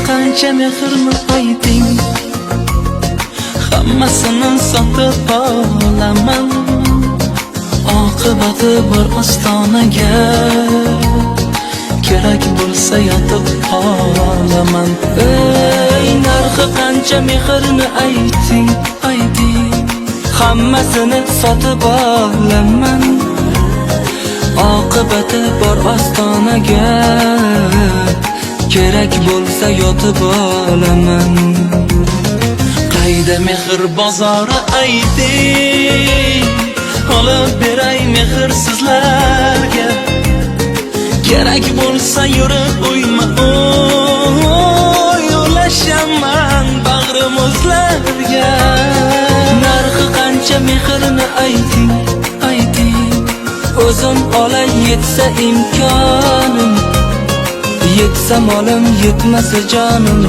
qancha mehrni ayting, hammasini sotib olaman. Oqibati bor ostonaga, kerak bo'lsa yotib olaman. Ey, narxi qancha mehrni ayting, hammasini sotib olaman. Oqibati bor ostonaga, kerak bo'lsa yotib olaman. Qayda mehr bozori ayting, olib beray mehr sizlarga. Kerak bo'lsa yurib uyma ulashaman bag'rim o'zlarga. Narxi qancha mehrni ayting, o'zim olay yetsa imkonim, yetsa molim yetmasa jonim.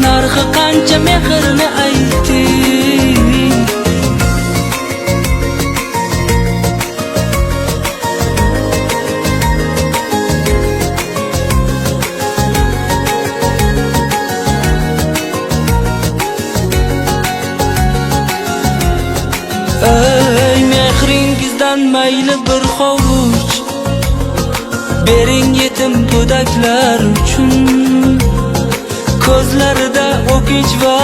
Narxi qancha mehrni ayting. Ey, mehringizdan mayli bir hovuch bering yetim go'daklar uchun. Ko'zlarida o'kinch va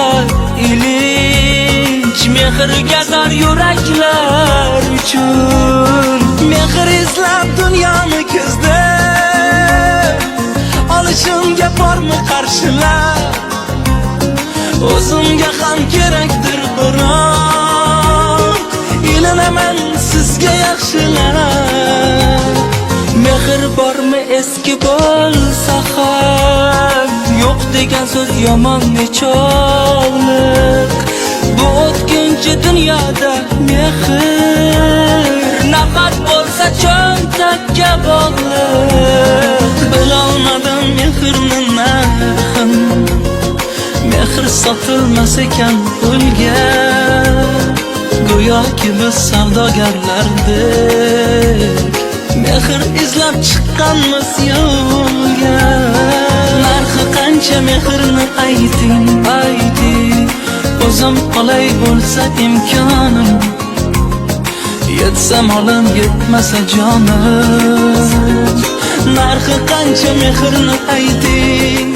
ilinj, mehrga zor yuraklar uchun. Mehr izlab dunyoni ko'zda olishimga bormi qarshilar? O'zimga ham kerakdir biroq, ilinaman sizga yaxshilar. Mehr bormi eski bo'lsa ham, yo'q degan so'z yomon nechog'liq. Bu o'tkinchi dunyoda mehr nafaqat bo'lsa cho'ntakka bog'liq. Bilolmadim mehrni narxin, mehr sotilmas ekan pulga. Go'yoki biz savdogarlardek, mehr izlab chiqqanmiz yo'lga. Narxi qancha mehrni ayting, o'zim olay bo'lsa imkonim, yetsa molim yetmasa jonim. Narxi qancha mehrni ayting.